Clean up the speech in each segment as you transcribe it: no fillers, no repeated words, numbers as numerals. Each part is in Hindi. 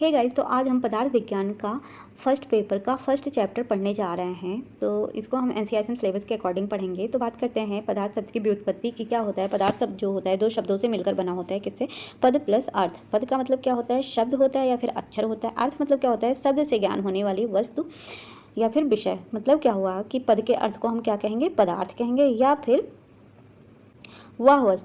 हे गाइस, तो आज हम पदार्थ विज्ञान का फर्स्ट पेपर का फर्स्ट चैप्टर पढ़ने जा रहे हैं। तो इसको हम एनसीईआरटी सिलेबस के अकॉर्डिंग पढ़ेंगे। तो बात करते हैं पदार्थ शब्द की व्युत्पत्ति की। क्या होता है पदार्थ शब्द? जो होता है दो शब्दों से मिलकर बना होता है। किससे? पद प्लस अर्थ। पद का मतलब क्या होता है? शब्द होता है या फिर अक्षर होता है। अर्थ मतलब क्या होता है? शब्द से ज्ञान होने वाली वस्तु या फिर विषय। मतलब क्या हुआ कि पद के अर्थ को हम क्या कहेंगे? पदार्थ कहेंगे, या फिर वह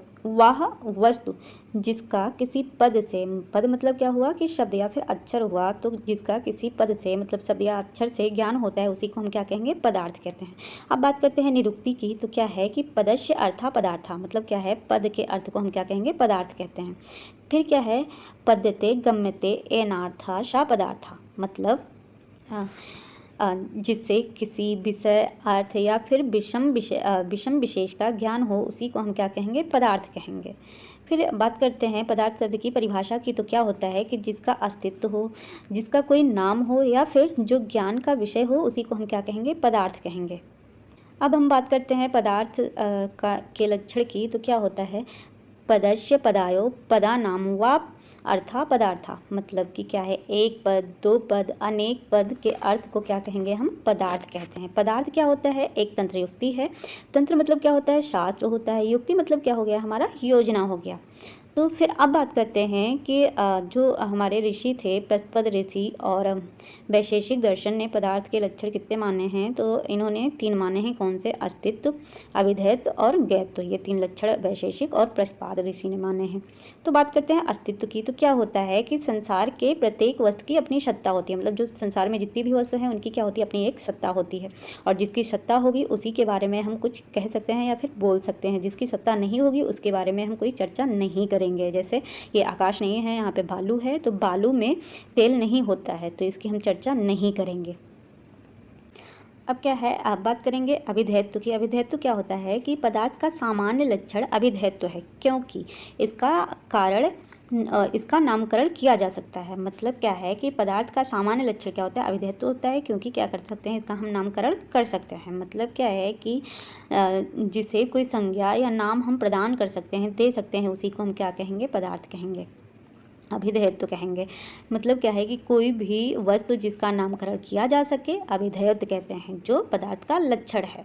वस्तु जिसका किसी पद से, पद मतलब क्या हुआ कि शब्द या फिर अक्षर हुआ, तो जिसका किसी पद से मतलब शब्द या अक्षर से ज्ञान होता है उसी को हम क्या कहेंगे? पदार्थ कहते हैं। अब बात करते हैं निरुक्ति की। तो क्या है कि पदस्य अर्था पदार्था, मतलब क्या है? पद के अर्थ को हम क्या कहेंगे? पदार्थ कहते हैं। फिर क्या है? पद्यते गम्यते एनार्था सा पदार्था, मतलब जिससे किसी विषय, अर्थ या फिर विषम विशेष का ज्ञान हो उसी को हम क्या कहेंगे? पदार्थ कहेंगे। फिर बात करते हैं पदार्थ शब्द की परिभाषा की। तो क्या होता है कि जिसका अस्तित्व हो, जिसका कोई नाम हो या फिर जो ज्ञान का विषय हो उसी को हम क्या कहेंगे? पदार्थ कहेंगे। अब हम बात करते हैं पदार्थ के लक्षण की। तो क्या होता है? पदस्य पदायो पदा नाम वा अर्था पदार्था, मतलब कि क्या है? एक पद, दो पद, अनेक पद के अर्थ को क्या कहेंगे? हम पदार्थ कहते हैं। पदार्थ क्या होता है? एक तंत्र युक्ति है। तंत्र मतलब क्या होता है? शास्त्र होता है। युक्ति मतलब क्या हो गया? हमारा योजना हो गया। तो फिर अब बात करते हैं कि जो हमारे ऋषि थे, प्रस्पद ऋषि और वैशेषिक दर्शन ने पदार्थ के लक्षण कितने माने हैं? तो इन्होंने 3 माने हैं। कौन से? अस्तित्व, अविधेयत्व और गैत्व। ये 3 लक्षण वैशेषिक और प्रस्पाद ऋषि ने माने हैं। तो बात करते हैं अस्तित्व की। तो क्या होता है कि संसार के प्रत्येक वस्तु की अपनी सत्ता होती है। मतलब जो संसार में जितनी भी वस्तु हैं उनकी क्या होती है? अपनी एक सत्ता होती है, और जिसकी सत्ता होगी उसी के बारे में हम कुछ कह सकते हैं या फिर बोल सकते हैं। जिसकी सत्ता नहीं होगी उसके बारे में हम कोई चर्चा नहीं करेंगे। जैसे ये आकाश नहीं है, यहाँ पे बालू है, तो बालू में तेल नहीं होता है, तो इसकी हम चर्चा नहीं करेंगे। अब क्या है? अब बात करेंगे अभिधेयत्व की। अभिधेयत्व क्या होता है कि पदार्थ का सामान्य लक्षण अभिधेयत्व है, क्योंकि इसका नामकरण किया जा सकता है। मतलब क्या है कि पदार्थ का सामान्य लक्षण क्या होता है? अभिधेयत्व होता है, क्योंकि क्या कर सकते हैं? इसका हम नामकरण कर सकते हैं। मतलब क्या है कि जिसे कोई संज्ञा या नाम हम प्रदान कर सकते हैं, दे सकते हैं, उसी को हम क्या कहेंगे? पदार्थ कहेंगे, अभिधेयत्व कहेंगे। मतलब क्या है कि कोई भी वस्तु जिसका नामकरण किया जा सके, अभिधेयत्व कहते हैं, जो पदार्थ का लक्षण है।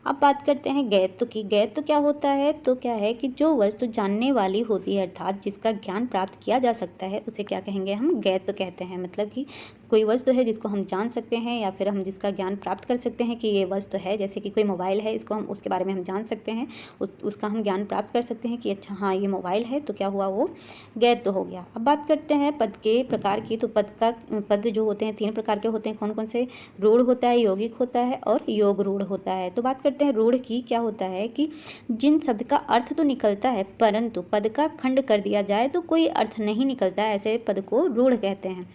अब बात करते हैं गैत्व की। गैत्व क्या होता है? तो क्या है कि जो वस्तु जानने वाली होती है, अर्थात जिसका ज्ञान प्राप्त किया जा सकता है, उसे क्या कहेंगे? हम गैत्व कहते हैं। मतलब कि कोई वस्तु है जिसको हम जान सकते हैं या फिर हम जिसका ज्ञान प्राप्त कर सकते हैं कि ये वस्तु है। जैसे कि कोई मोबाइल है, इसको हम उसके बारे में हम जान सकते हैं, उसका हम ज्ञान प्राप्त कर सकते हैं कि अच्छा हाँ ये मोबाइल है, तो क्या हुआ? वो गैत्व हो गया। अब बात करते हैं पद के प्रकार की। तो पद जो होते हैं 3 प्रकार के होते हैं। कौन कौन से? रूढ़ होता है, यौगिक होता है और योग रूढ़ होता है। तो बात करते हैं रूढ़ की। क्या होता है कि जिन शब्द का अर्थ तो निकलता है परंतु पद का खंड कर दिया जाए तो कोई अर्थ नहीं निकलता है, ऐसे पद को रूढ़ कहते हैं,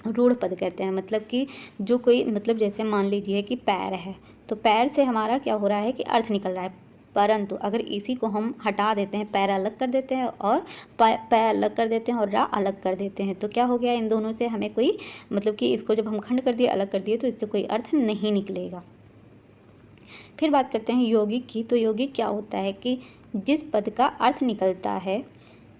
रूढ़ पद कहते हैं। मतलब कि जो कोई, मतलब जैसे मान लीजिए कि पैर है, तो पैर से हमारा क्या हो रहा है कि अर्थ निकल रहा है, परंतु अगर इसी को हम हटा देते हैं, पैर अलग कर देते हैं और पैर अलग कर देते हैं और रा अलग कर देते हैं, तो क्या हो गया? इन दोनों से हमें कोई, मतलब कि इसको जब हम खंड कर दिए, अलग कर दिए, तो इससे कोई अर्थ नहीं निकलेगा। फिर बात करते हैं यौगिक की। तो यौगिक क्या होता है कि जिस पद का अर्थ निकलता है,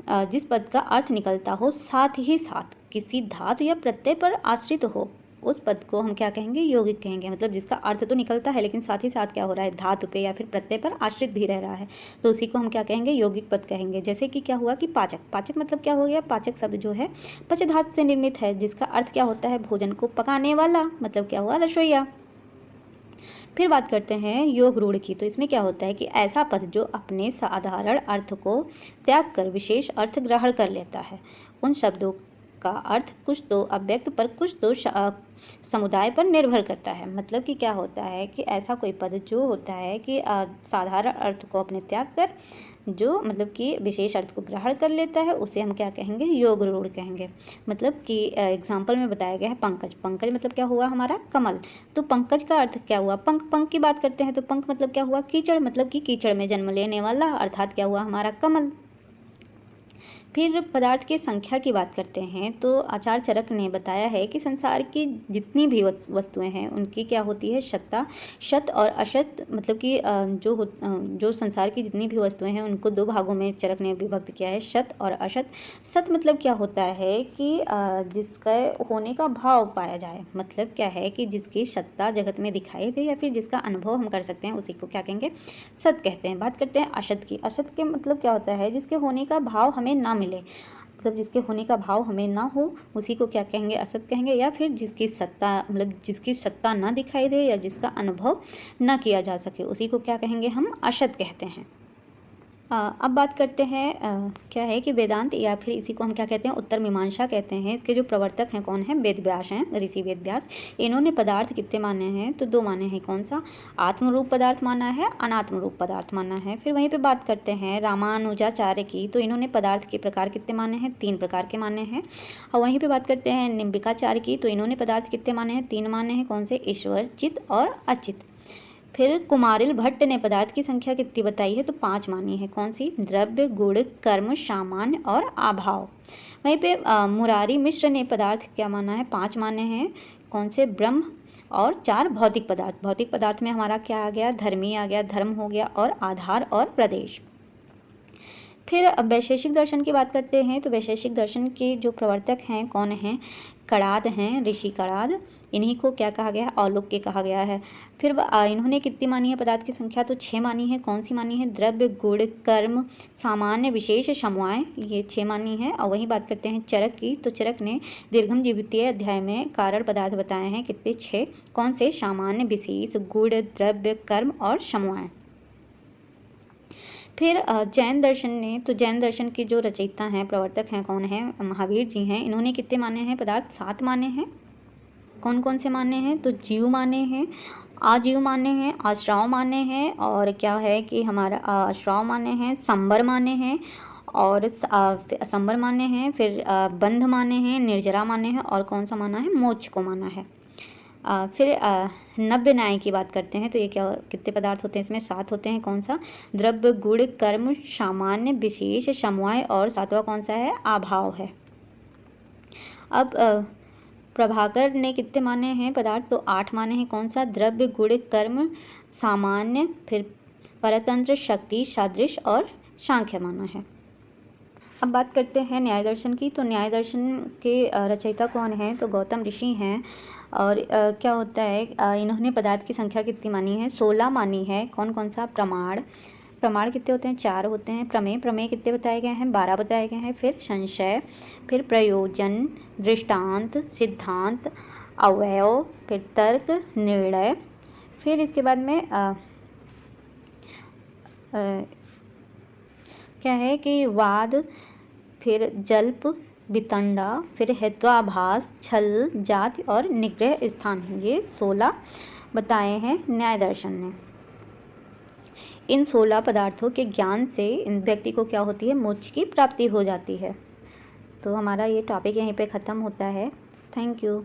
जिस पद का अर्थ निकलता हो साथ ही साथ किसी धातु या प्रत्यय पर आश्रित हो, उस पद को हम क्या कहेंगे? यौगिक कहेंगे। मतलब जिसका अर्थ तो निकलता है लेकिन साथ ही साथ क्या हो रहा है? धातु पे या फिर प्रत्यय पर आश्रित भी रह रहा है, तो उसी को हम क्या कहेंगे? यौगिक पद कहेंगे। जैसे कि क्या हुआ कि पाचक। पाचक मतलब क्या हो गया? पाचक शब्द जो है पच धातु से निर्मित है, जिसका अर्थ क्या होता है? भोजन को पकाने वाला, मतलब क्या हुआ? रसोईया। फिर बात करते हैं योग रूढ़ की। तो इसमें क्या होता है कि ऐसा पद जो अपने साधारण अर्थ को त्याग कर विशेष अर्थ ग्रहण कर लेता है। उन शब्दों का अर्थ कुछ तो अव्यक्त पर कुछ तो समुदाय पर निर्भर करता है। मतलब कि क्या होता है कि ऐसा कोई पद जो होता है कि साधारण अर्थ को अपने त्याग कर जो, मतलब कि विशेष अर्थ को ग्रहण कर लेता है, उसे हम क्या कहेंगे? योग रूढ़ कहेंगे। मतलब कि एग्जाम्पल में बताया गया है पंकज। पंकज मतलब क्या हुआ? हमारा कमल। तो पंकज का अर्थ क्या हुआ? पंख। पंख की बात करते हैं तो पंख मतलब क्या हुआ? कीचड़। मतलब कि कीचड़ में जन्म लेने वाला, अर्थात क्या हुआ? हमारा कमल। फिर पदार्थ की संख्या की बात करते हैं तो आचार्य चरक ने बताया है कि संसार की जितनी भी वस्तुएं हैं उनकी क्या होती है सत्ता, शत और अशत, मतलब कि जो संसार की जितनी भी वस्तुएं हैं उनको दो भागों में चरक ने विभक्त किया है, शत और अशत। सत मतलब क्या होता है कि जिसका होने का भाव पाया जाए, मतलब क्या है कि जिसकी सत्ता जगत में दिखाई दे या फिर जिसका अनुभव हम कर सकते हैं उसी को क्या कहेंगे, सत कहते हैं। बात करते हैं अशत की। अशत के मतलब क्या होता है, जिसके होने का भाव हमें ना मिले, मतलब जिसके होने का भाव हमें ना हो उसी को क्या कहेंगे, असत कहेंगे। या फिर जिसकी सत्ता, मतलब जिसकी सत्ता ना दिखाई दे या जिसका अनुभव ना किया जा सके उसी को क्या कहेंगे, हम अशत कहते हैं। अब बात करते हैं क्या है कि वेदांत या फिर इसी को हम क्या कहते हैं, उत्तर मीमांसा कहते हैं। इसके जो प्रवर्तक हैं कौन है, वेद व्यास हैं, ऋषि वेद व्यास। इन्होंने पदार्थ कितने माने हैं, तो दो माने हैं। कौन सा, आत्मरूप पदार्थ माना है, अनात्म रूप पदार्थ माना है। फिर वहीं पे बात करते हैं रामानुजाचार्य की, तो इन्होंने पदार्थ के प्रकार कितने माने हैं, 3 प्रकार के माने हैं। और वहीं पर बात करते हैं निम्बिकाचार्य की, तो इन्होंने पदार्थ कितने माने हैं, 3 माने हैं। कौन से, ईश्वर, चित्त और अचित। फिर कुमारिल भट्ट ने पदार्थ की संख्या कितनी बताई है, तो 5 मानी है। कौन सी, द्रव्य, गुण, कर्म, सामान्य और अभाव। वहीं पे मुरारी मिश्र ने पदार्थ क्या माना है, 5 माने हैं। कौन से, ब्रह्म और 4 भौतिक पदार्थ। भौतिक पदार्थ में हमारा क्या आ गया, धर्मी आ गया, धर्म हो गया और आधार और प्रदेश। फिर अब वैशेषिक दर्शन की बात करते हैं, तो वैशेषिक दर्शन के जो प्रवर्तक हैं कौन हैं, कणाद हैं, ऋषि कणाद। इन्हीं को क्या कहा गया है, औलुक्य कहा गया है। फिर इन्होंने कितनी मानी है पदार्थ की संख्या, तो 6 मानी है। कौन सी मानी है, द्रव्य, गुण, कर्म, सामान्य, विशेष, समवाय, ये 6 मानी है। और वही बात करते हैं चरक की, तो चरक ने दीर्घम जीवितीय अध्याय में कारण पदार्थ बताए हैं कितने, 6। कौन से, सामान्य, विशेष, गुण, द्रव्य, कर्म और समवाय। फिर जैन दर्शन ने, तो जैन दर्शन के जो रचयिता हैं, प्रवर्तक हैं कौन है, महावीर जी हैं। इन्होंने कितने माने हैं पदार्थ, 7 माने हैं। कौन कौन से माने हैं, तो जीव माने हैं, आजीव माने हैं, आश्राव माने हैं, और क्या है कि हमारा आश्राव माने हैं, संबर माने हैं और संबर माने हैं। फिर बंध माने हैं, निर्जरा माने हैं और कौन सा माना है, मोक्ष को माना है। फिर नव्य न्याय की बात करते हैं, तो ये क्या, कितने पदार्थ होते हैं इसमें, 7 होते हैं। कौन सा, द्रव्य, गुण, कर्म, सामान्य, विशेष, समवाय और 7वां कौन सा है, अभाव है। अब प्रभाकर ने कितने माने हैं पदार्थ, तो 8 माने हैं। कौन सा, द्रव्य, गुण, कर्म, सामान्य, फिर परतंत्र, शक्ति, सादृश और सांख्य माना है। अब बात करते हैं न्याय दर्शन की, तो न्याय दर्शन के रचयिता कौन है, तो गौतम ऋषि हैं। और क्या होता है, इन्होंने पदार्थ की संख्या कितनी मानी है, 16 मानी है। कौन कौन सा, प्रमाण, प्रमाण कितने होते हैं, 4 होते हैं। प्रमेय, प्रमेय कितने बताए गए हैं, 12 बताए गए हैं। फिर संशय, फिर प्रयोजन, दृष्टांत, सिद्धांत, अवयव, फिर तर्क, निर्णय। फिर इसके बाद में क्या है कि वाद, फिर जल्प, वितंडा, फिर हेत्वाभास, छल, जाति और निग्रह स्थान, ये 16 बताए हैं न्याय दर्शन ने। इन 16 पदार्थों के ज्ञान से इन व्यक्ति को क्या होती है, मोक्ष की प्राप्ति हो जाती है। तो हमारा ये टॉपिक यहीं पे ख़त्म होता है। Thank you.